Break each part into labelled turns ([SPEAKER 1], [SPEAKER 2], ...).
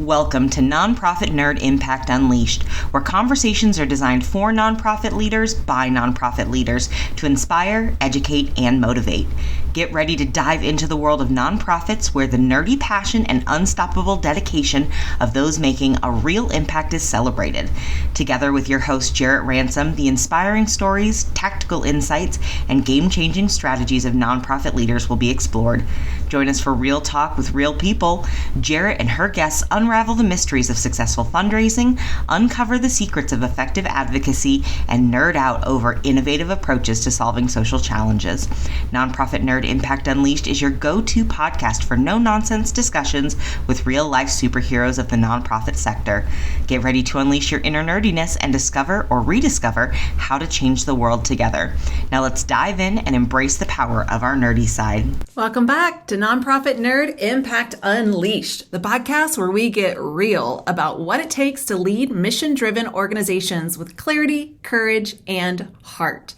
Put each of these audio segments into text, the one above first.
[SPEAKER 1] welcome to Nonprofit Nerd Impact Unleashed, where conversations are designed for nonprofit leaders by nonprofit leaders to inspire, educate, and motivate. Get ready to dive into the world of nonprofits where the nerdy passion and unstoppable dedication of those making a real impact is celebrated. Together with your host, Jarrett Ransom, the inspiring stories, tactical insights, and game-changing strategies of nonprofit leaders will be explored. Join us for real talk with real people. Jarrett and her guests unravel the mysteries of successful fundraising, uncover the secrets of effective advocacy, and nerd out over innovative approaches to solving social challenges. Nonprofit Nerd Impact Unleashed is your go-to podcast for no-nonsense discussions with real-life superheroes of the nonprofit sector. Get ready to unleash your inner nerdiness and discover or rediscover how to change the world together. Now let's dive in and embrace the power of our nerdy side.
[SPEAKER 2] Welcome back to Nonprofit Nerd Impact Unleashed, the podcast where we get real about what it takes to lead mission-driven organizations with clarity, courage, and heart.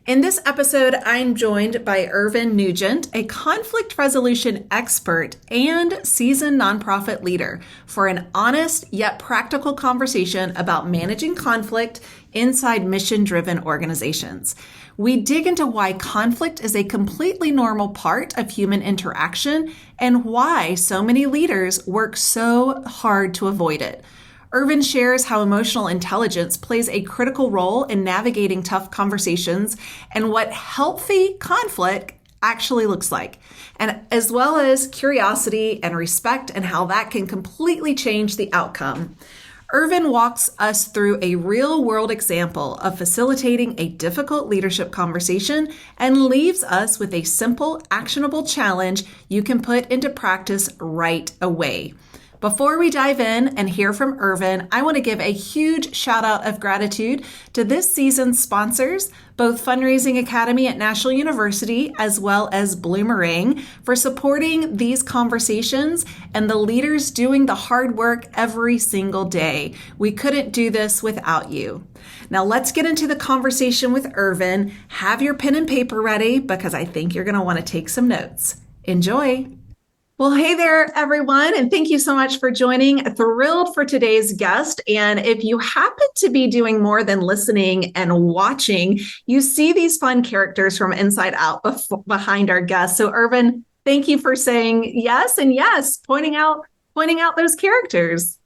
[SPEAKER 2] In this episode, I'm joined by Irvine Nugent, a conflict resolution expert and seasoned nonprofit leader, for an honest yet practical conversation about managing conflict inside mission-driven organizations. We dig into why conflict is a completely normal part of human interaction and why so many leaders work so hard to avoid it. Irvine shares how emotional intelligence plays a critical role in navigating tough conversations and what healthy conflict actually looks like, and as well as curiosity and respect and how that can completely change the outcome. Irvine walks us through a real-world example of facilitating a difficult leadership conversation and leaves us with a simple, actionable challenge you can put into practice right away. Before we dive in and hear from Irvine, I want to give a huge shout out of gratitude to this season's sponsors, both Fundraising Academy at National University as well as Bloomerang, for supporting these conversations and the leaders doing the hard work every single day. We couldn't do this without you. Now let's get into the conversation with Irvine. Have your pen and paper ready because I think you're going to want to take some notes. Enjoy. Well, hey there, everyone, and thank you so much for joining. Thrilled for today's guest. And if you happen to be doing more than listening and watching, you see these fun characters from Inside Out behind our guest. So, Irvine, thank you for saying yes and yes, pointing out those characters.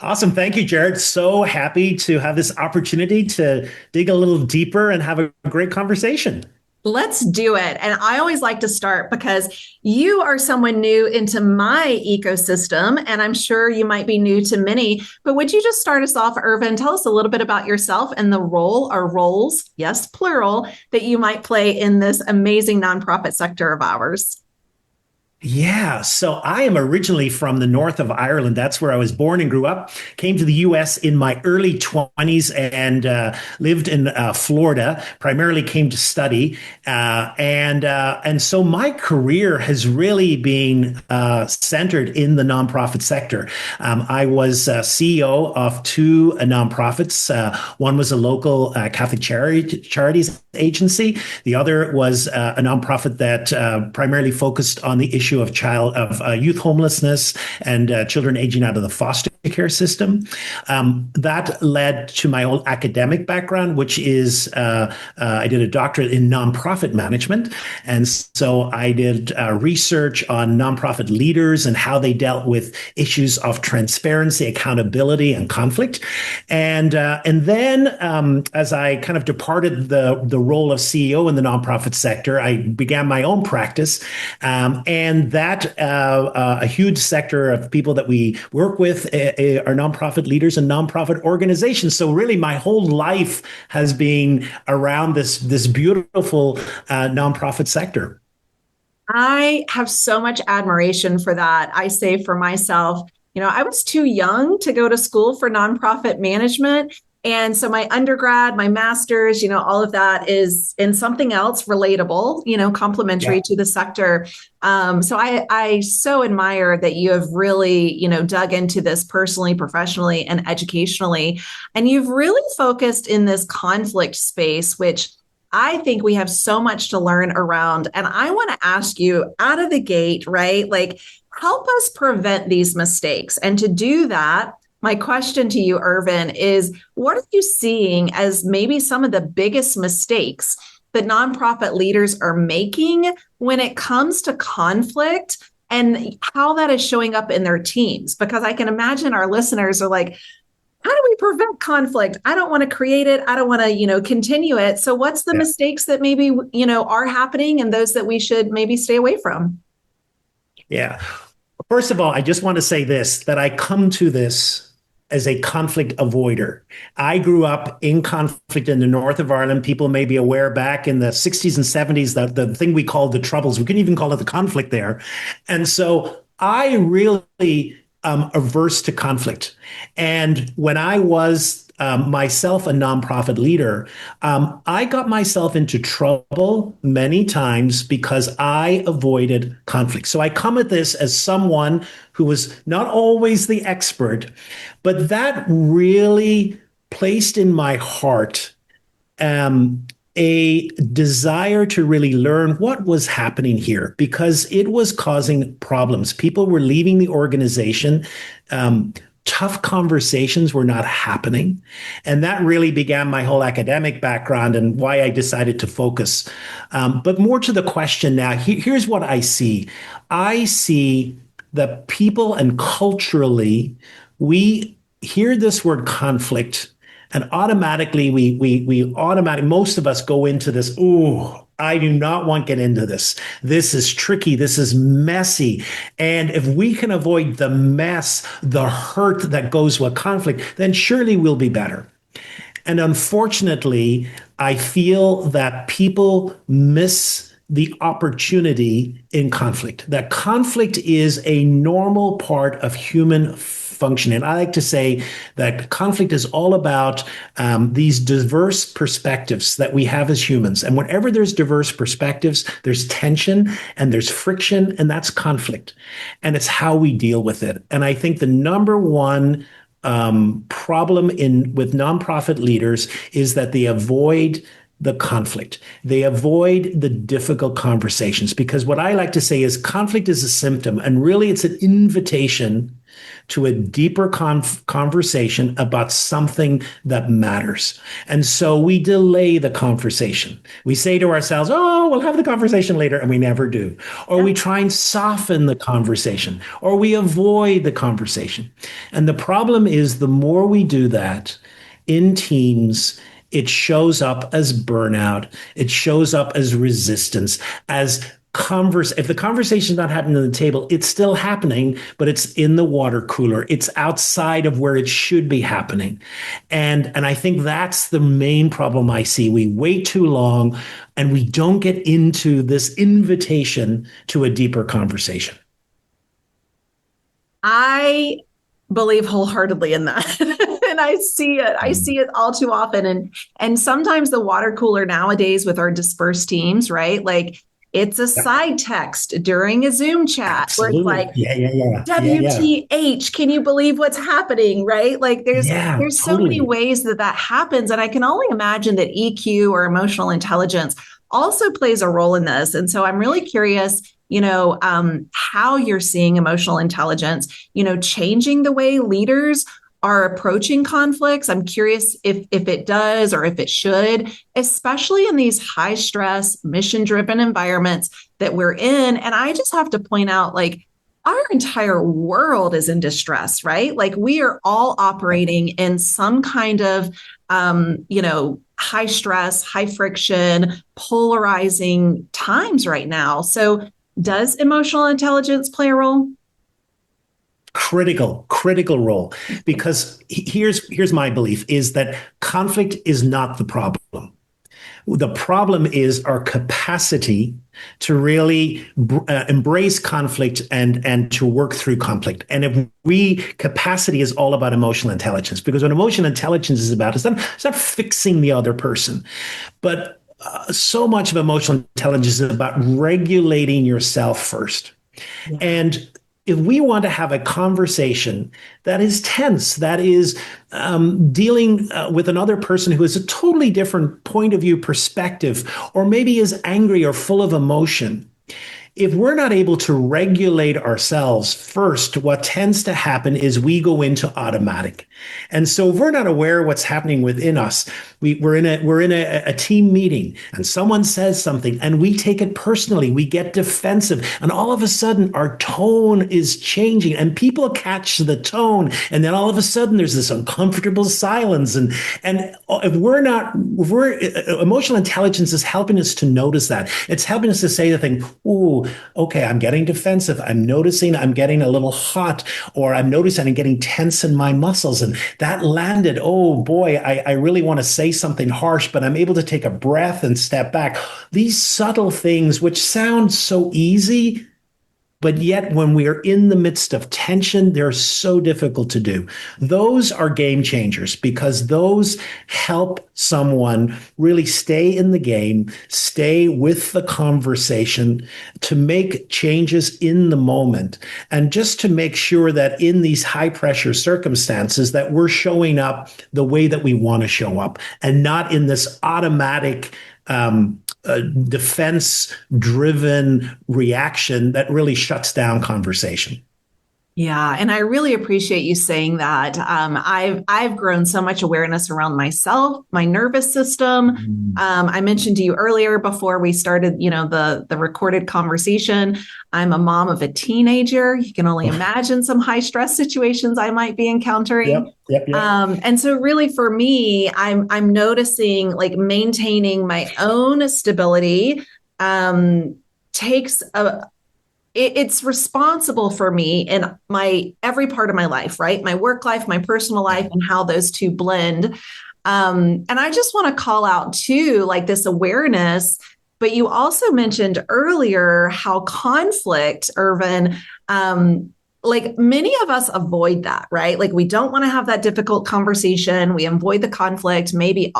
[SPEAKER 3] Awesome. Thank you, Jared. So happy to have this opportunity to dig a little deeper and have a great conversation.
[SPEAKER 2] Let's do it. And I always like to start because you are someone new into my ecosystem, and I'm sure you might be new to many, but would you just start us off, Irvine? Tell us a little bit about yourself and the role or roles, yes, plural, that you might play in this amazing nonprofit sector of ours.
[SPEAKER 3] Yeah, so I am originally from the north of Ireland. That's where I was born and grew up. Came to the U.S. in my early 20s and lived in Florida. Primarily came to study, and so my career has really been centered in the nonprofit sector. I was CEO of two nonprofits. One was a local Catholic charities agency. The other was a nonprofit that primarily focused on the issue of youth homelessness and children aging out of the foster care system. That led to my own academic background, which is I did a doctorate in nonprofit management. And so I did research on nonprofit leaders and how they dealt with issues of transparency, accountability, and conflict. And then as I kind of departed the role of CEO in the nonprofit sector, I began my own practice. And that a huge sector of people that we work with are nonprofit leaders and nonprofit organizations. So really my whole life has been around this beautiful nonprofit sector.
[SPEAKER 2] I have so much admiration for that. I say for myself, I was too young to go to school for nonprofit management. And so my undergrad, my master's, all of that is in something else relatable, complementary to the sector. So I so admire that you have really, dug into this personally, professionally, and educationally. And you've really focused in this conflict space, which I think we have so much to learn around. And I want to ask you out of the gate, right? Like, help us prevent these mistakes. And to do that, my question to you, Irvin, is what are you seeing as maybe some of the biggest mistakes that nonprofit leaders are making when it comes to conflict and how that is showing up in their teams? Because I can imagine our listeners are like, how do we prevent conflict? I don't want to create it. I don't want to, continue it. So what's the mistakes that maybe, are happening and those that we should maybe stay away from?
[SPEAKER 3] Yeah. First of all, I just want to say this, that I come to this as a conflict avoider. I grew up in conflict in the north of Ireland. People may be aware back in the 60s and 70s, the thing we called the Troubles, we couldn't even call it the conflict there. And so I really averse to conflict. And when I was myself a nonprofit leader, I got myself into trouble many times because I avoided conflict. So I come at this as someone who was not always the expert, but that really placed in my heart a desire to really learn what was happening here because it was causing problems. People were leaving the organization. Tough conversations were not happening. And that really began my whole academic background and why I decided to focus. But more to the question now, here's what I see. I see that people and culturally, we hear this word conflict and automatically we automatically, most of us go into this, oh, I do not want to get into this. This is tricky. This is messy. And if we can avoid the mess, the hurt that goes with conflict, then surely we'll be better. And unfortunately, I feel that people miss the opportunity in conflict. That conflict is a normal part of human function. And I like to say that conflict is all about these diverse perspectives that we have as humans. And whenever there's diverse perspectives, there's tension and there's friction, and that's conflict. And it's how we deal with it. And I think the number one problem with nonprofit leaders is that they avoid the conflict. They avoid the difficult conversations because what I like to say is conflict is a symptom and really it's an invitation to a deeper conversation about something that matters. And so we delay the conversation. We say to ourselves, oh, we'll have the conversation later, and we never do. Or we try and soften the conversation, or we avoid the conversation. And the problem is the more we do that in teams, it shows up as burnout. It shows up as resistance, as if the conversation is not happening on the table, it's still happening, but it's in the water cooler. It's outside of where it should be happening. And I think that's the main problem I see. We wait too long and we don't get into this invitation to a deeper conversation.
[SPEAKER 2] I believe wholeheartedly in that. And I see it. I see it all too often. And sometimes the water cooler nowadays with our dispersed teams, right? Like it's a side text during a Zoom chat.
[SPEAKER 3] Absolutely.
[SPEAKER 2] Where it's like, WTH, can you believe what's happening, right? Like there's so many ways that happens. And I can only imagine that EQ or emotional intelligence also plays a role in this. And so I'm really curious, how you're seeing emotional intelligence, changing the way leaders are approaching conflicts. I'm curious if it does or if it should, especially in these high stress, mission driven environments that we're in. And I just have to point out, like, our entire world is in distress, right? Like we are all operating in some kind of, high stress, high friction, polarizing times right now. So does emotional intelligence play a role?
[SPEAKER 3] Critical role, because here's my belief is that conflict is not the problem. The problem is our capacity to really embrace conflict and to work through conflict. And capacity is all about emotional intelligence, because what emotional intelligence is about, it's not fixing the other person, but so much of emotional intelligence is about regulating yourself first. Yeah. And if we want to have a conversation that is tense, that is dealing with another person who has a totally different point of view perspective, or maybe is angry or full of emotion, if we're not able to regulate ourselves first, what tends to happen is we go into automatic. And so if we're not aware of what's happening within us, we're in a team meeting and someone says something and we take it personally, we get defensive, and all of a sudden our tone is changing and people catch the tone, and then all of a sudden there's this uncomfortable silence. And if we're emotional intelligence is helping us to notice that. It's helping us to say the thing, ooh, okay, I'm getting defensive. I'm noticing I'm getting a little hot, or I'm noticing I'm getting tense in my muscles. And that landed, oh boy, I really want to say something harsh, but I'm able to take a breath and step back. These subtle things, which sound so easy, but yet when we are in the midst of tension, they're so difficult to do. Those are game changers because those help someone really stay in the game, stay with the conversation, to make changes in the moment, and just to make sure that in these high pressure circumstances that we're showing up the way that we want to show up and not in this automatic defense driven reaction that really shuts down conversation.
[SPEAKER 2] Yeah, and I really appreciate you saying that. I've grown so much awareness around myself, my nervous system. I mentioned to you earlier before we started, the recorded conversation. I'm a mom of a teenager. You can only imagine some high stress situations I might be encountering.
[SPEAKER 3] Yep.
[SPEAKER 2] And so, really, for me, I'm noticing like maintaining my own stability takes it's responsible for me in my every part of my life, right? My work life, my personal life, and how those two blend. And I just want to call out too, like this awareness. But you also mentioned earlier how conflict, Irvine, like many of us avoid that, right? Like we don't want to have that difficult conversation. We avoid the conflict, maybe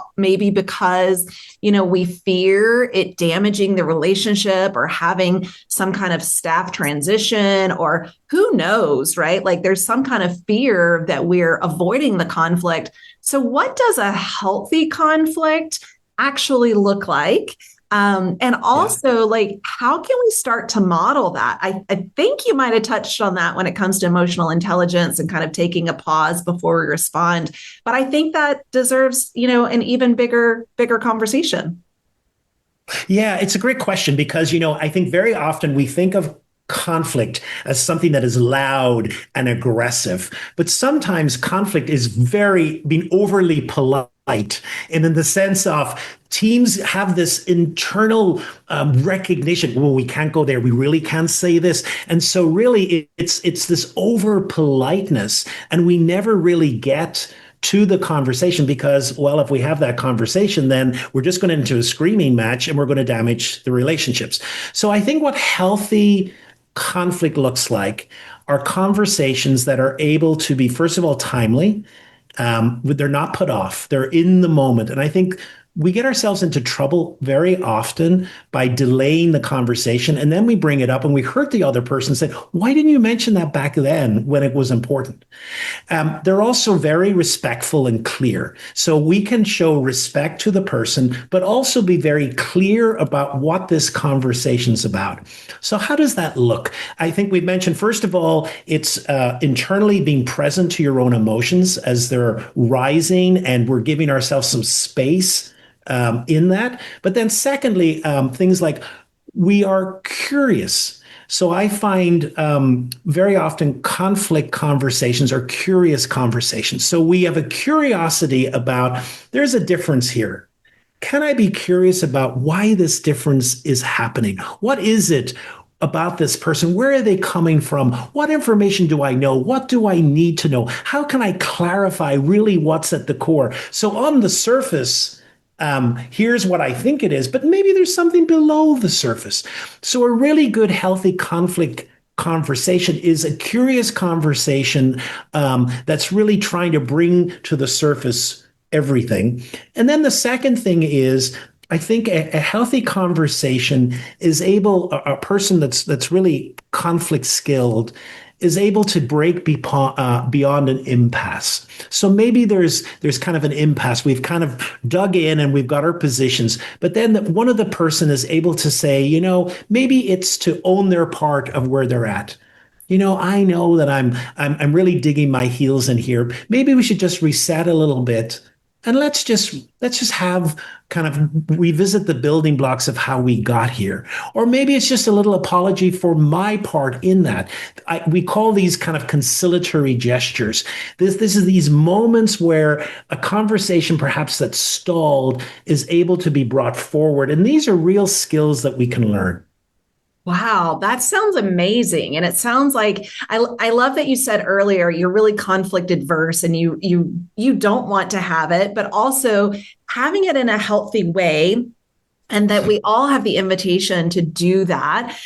[SPEAKER 2] because, we fear it damaging the relationship or having some kind of staff transition, or who knows, right? Like there's some kind of fear that we're avoiding the conflict. So what does a healthy conflict actually look like? And also, like, how can we start to model that? I think you might have touched on that when it comes to emotional intelligence and kind of taking a pause before we respond. But I think that deserves, an even bigger conversation.
[SPEAKER 3] Yeah, it's a great question because, I think very often we think of conflict as something that is loud and aggressive, but sometimes conflict is being overly polite. And in the sense of teams have this internal recognition, well, we can't go there. We really can't say this. And so really it's this over politeness, and we never really get to the conversation because, well, if we have that conversation, then we're just going into a screaming match and we're going to damage the relationships. So I think what healthy conflict looks like are conversations that are able to be, first of all, timely. They're not put off. They're in the moment. And I think we get ourselves into trouble very often by delaying the conversation. And then we bring it up and we hurt the other person and say, why didn't you mention that back then when it was important? They're also very respectful and clear. So we can show respect to the person, but also be very clear about what this conversation's about. So how does that look? I think we've mentioned, first of all, it's internally being present to your own emotions as they're rising, and we're giving ourselves some space in that. But then secondly, things like we are curious. So I find very often conflict conversations are curious conversations. So we have a curiosity about, there's a difference here. Can I be curious about why this difference is happening? What is it about this person? Where are they coming from? What information do I know? What do I need to know? How can I clarify really what's at the core? So on the surface, here's what I think it is, but maybe there's something below the surface. So a really good, healthy conflict conversation is a curious conversation that's really trying to bring to the surface everything. And then the second thing is, I think a healthy conversation is able, a person that's really conflict skilled is able to break beyond an impasse. So maybe there's kind of an impasse. We've kind of dug in and we've got our positions, but then one of the person is able to say, maybe it's to own their part of where they're at. I know that I'm really digging my heels in here. Maybe we should just reset a little bit and let's just have kind of revisit the building blocks of how we got here. Or maybe it's just a little apology for my part in that. We call these kind of conciliatory gestures. This is these moments where a conversation perhaps that's stalled is able to be brought forward. And these are real skills that we can learn.
[SPEAKER 2] Wow, that sounds amazing. And it sounds like I love that you said earlier you're really conflict adverse and you don't want to have it, but also having it in a healthy way, and that we all have the invitation to do that.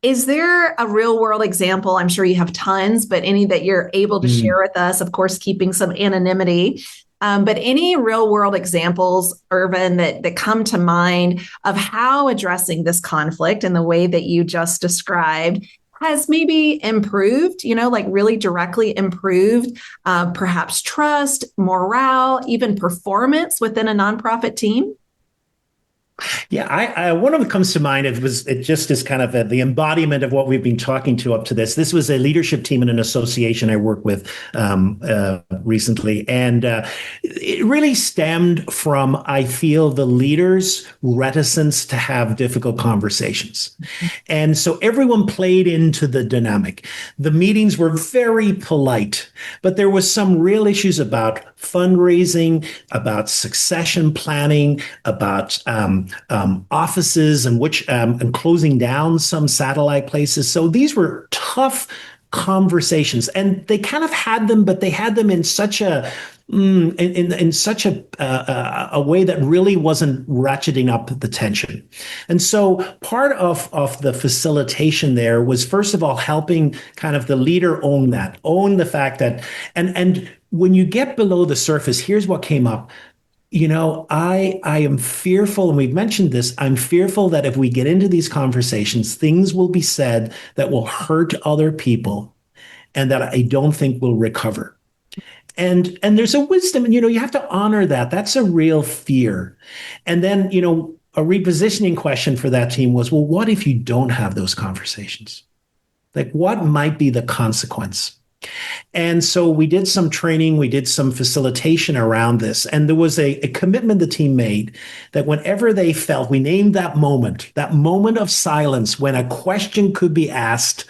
[SPEAKER 2] Is there a real world example? I'm sure you have tons, but any that you're able to share with us, of course, keeping some anonymity. But any real world examples, Irvine, that come to mind of how addressing this conflict in the way that you just described has maybe improved, like really directly improved, perhaps trust, morale, even performance within a nonprofit team?
[SPEAKER 3] Yeah, I one of them comes to mind. It just is kind of the embodiment of what we've been talking to up to this. This was a leadership team in an association I work with recently, and it really stemmed from, I feel, the leaders' reticence to have difficult conversations, and so everyone played into the dynamic. The meetings were very polite, but there was some real issues about fundraising, about succession planning, about offices and closing down some satellite places. So these were tough conversations, and they kind of had them, but they had them in such a in such a way that really wasn't ratcheting up the tension. And so part of the facilitation there was, first of all, helping kind of the leader own the fact that, and when you get below the surface, here's what came up. I am fearful, and we've mentioned this, I'm fearful that if we get into these conversations, things will be said that will hurt other people and that I don't think will recover. And there's a wisdom, and you have to honor that. That's a real fear. And then, a repositioning question for that team was, well, what if you don't have those conversations? Like, what might be the consequence? And so we did some training, we did some facilitation around this. And there was a commitment the team made that whenever they felt, we named that moment of silence when a question could be asked,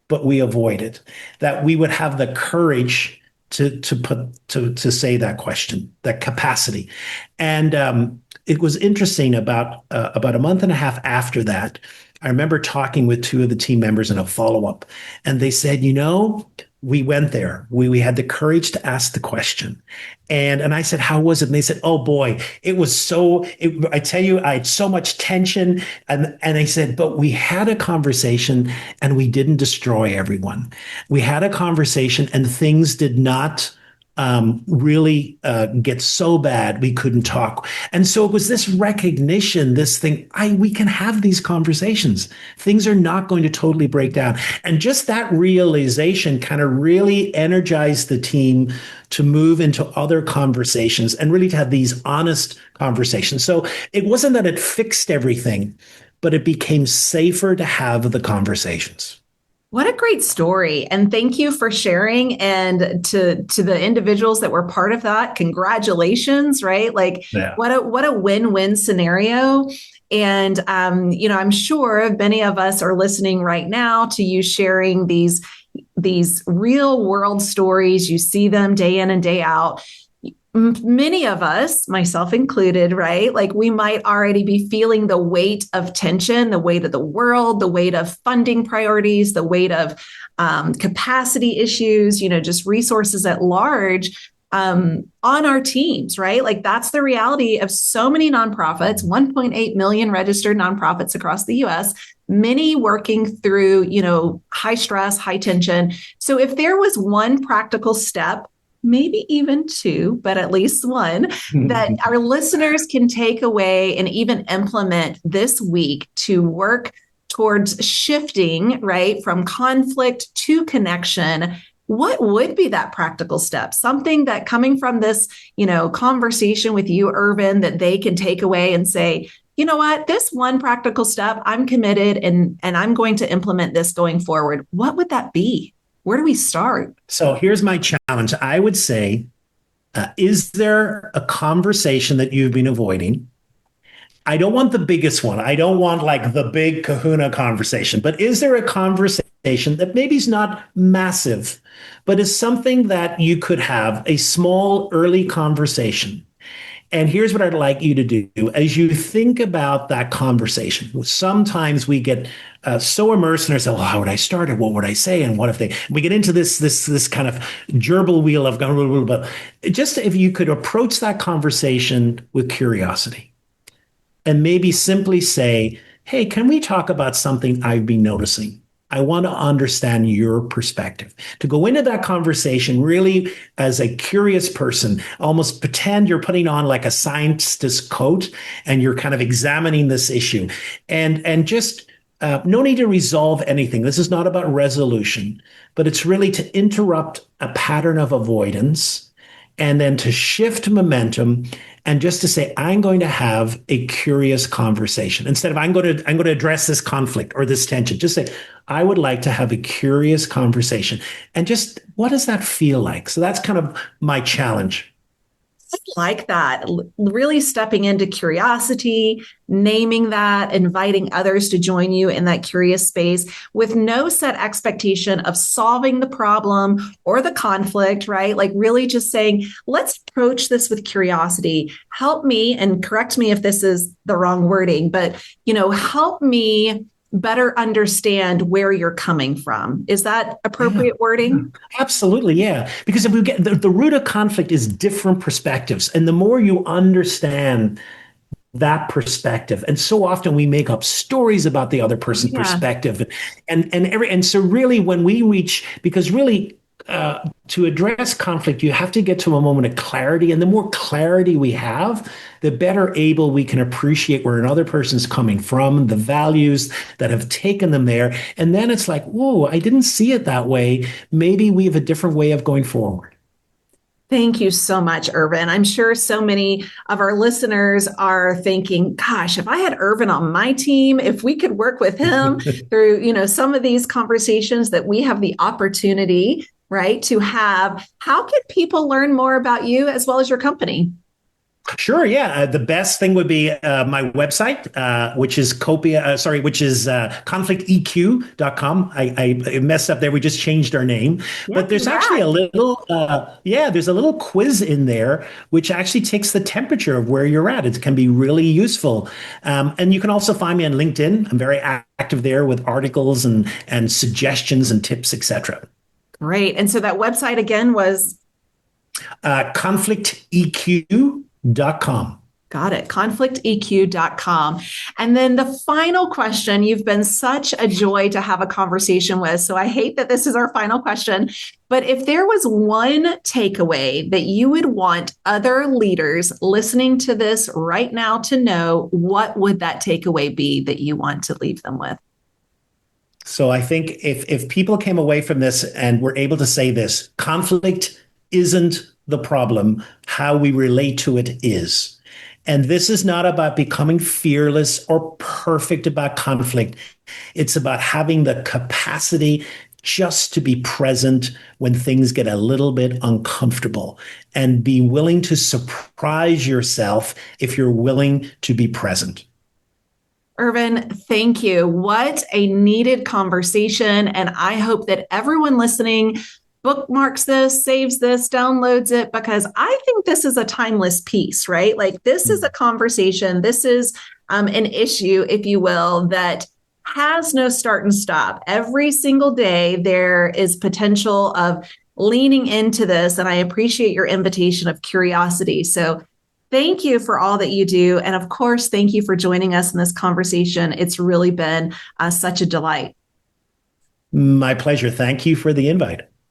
[SPEAKER 3] but we avoided, that we would have the courage to say that question, that capacity. And it was interesting, about a month and a half after that, I remember talking with two of the team members in a follow-up, and they said, we went there. We had the courage to ask the question. And I said, how was it? And they said, oh boy, it was I tell you, I had so much tension. And I said, but we had a conversation and we didn't destroy everyone. We had a conversation and things did not really get so bad we couldn't talk. And so it was this recognition, this thing, we can have these conversations. Things are not going to totally break down. And just that realization kind of really energized the team to move into other conversations and really to have these honest conversations. So it wasn't that it fixed everything, but it became safer to have the conversations.
[SPEAKER 2] What a great story. And thank you for sharing. And to the individuals that were part of that, congratulations, right? What a win-win scenario. And, I'm sure many of us are listening right now to you sharing these real world stories. You see them day in and day out. Many of us, myself included, right? Like we might already be feeling the weight of tension, the weight of the world, the weight of funding priorities, the weight of capacity issues, just resources at large on our teams, right? Like that's the reality of so many nonprofits, 1.8 million registered nonprofits across the US, many working through, high stress, high tension. So if there was one practical step, maybe even two, but at least one that our listeners can take away and even implement this week to work towards shifting, right, from conflict to connection, what would be that practical step? Something that coming from this, conversation with you, Irvine, that they can take away and say, you know what, this one practical step, I'm committed and I'm going to implement this going forward. What would that be? Where do we start?
[SPEAKER 3] So here's my challenge. I would say, is there a conversation that you've been avoiding? I don't want the biggest one. I don't want like the big kahuna conversation, but is there a conversation that maybe is not massive, but is something that you could have a small early conversation? And here's what I'd like you to do as you think about that conversation. Sometimes we get so immersed in ourselves. Well, how would I start it? What would I say? And what if we get into this kind of gerbil wheel of going, but just if you could approach that conversation with curiosity and maybe simply say, hey, can we talk about something I've been noticing? I want to understand your perspective. To go into that conversation really as a curious person, almost pretend you're putting on like a scientist coat and you're kind of examining this issue. And just no need to resolve anything. This is not about resolution, but it's really to interrupt a pattern of avoidance and then to shift momentum and just to say, I'm going to have a curious conversation. Instead of I'm going to address this conflict or this tension, just say, I would like to have a curious conversation. And just what does that feel like? So that's kind of my challenge.
[SPEAKER 2] I like that. Really stepping into curiosity, naming that, inviting others to join you in that curious space with no set expectation of solving the problem or the conflict, right? Like really just saying, let's approach this with curiosity. Help me, and correct me if this is the wrong wording, but, help me better understand where you're coming from. Is that appropriate wording?
[SPEAKER 3] Absolutely, yeah. Because if we get the root of conflict is different perspectives. And the more you understand that perspective, and so often we make up stories about the other person's perspective. And so really when we reach, because really to address conflict, you have to get to a moment of clarity. And the more clarity we have, the better able we can appreciate where another person's coming from, the values that have taken them there. And then it's like, whoa, I didn't see it that way. Maybe we have a different way of going forward.
[SPEAKER 2] Thank you so much, Irvine. I'm sure so many of our listeners are thinking, gosh, if I had Irvine on my team, if we could work with him through, some of these conversations that we have the opportunity, right, to have, how can people learn more about you as well as your company?
[SPEAKER 3] Sure. Yeah. The best thing would be my website, which is conflicteq.com. I messed up there. We just changed our name, but there's actually a little quiz in there, which actually takes the temperature of where you're at. It can be really useful. And you can also find me on LinkedIn. I'm very active there with articles and suggestions and tips, etc.
[SPEAKER 2] Great. And so that website again was
[SPEAKER 3] conflicteq.com.
[SPEAKER 2] Got it. Conflicteq.com. And then the final question, you've been such a joy to have a conversation with. So I hate that this is our final question, but if there was one takeaway that you would want other leaders listening to this right now to know, what would that takeaway be that you want to leave them with?
[SPEAKER 3] So I think if people came away from this and were able to say this, conflict isn't the problem, how we relate to it is. And this is not about becoming fearless or perfect about conflict. It's about having the capacity just to be present when things get a little bit uncomfortable and be willing to surprise yourself if you're willing to be present.
[SPEAKER 2] Irvine, thank you. What a needed conversation. And I hope that everyone listening bookmarks this, saves this, downloads it, because I think this is a timeless piece, right? Like this is a conversation. This is an issue, if you will, that has no start and stop. Every single day, there is potential of leaning into this. And I appreciate your invitation of curiosity. So thank you for all that you do. And of course, thank you for joining us in this conversation. It's really been such a delight.
[SPEAKER 3] My pleasure. Thank you for the invite.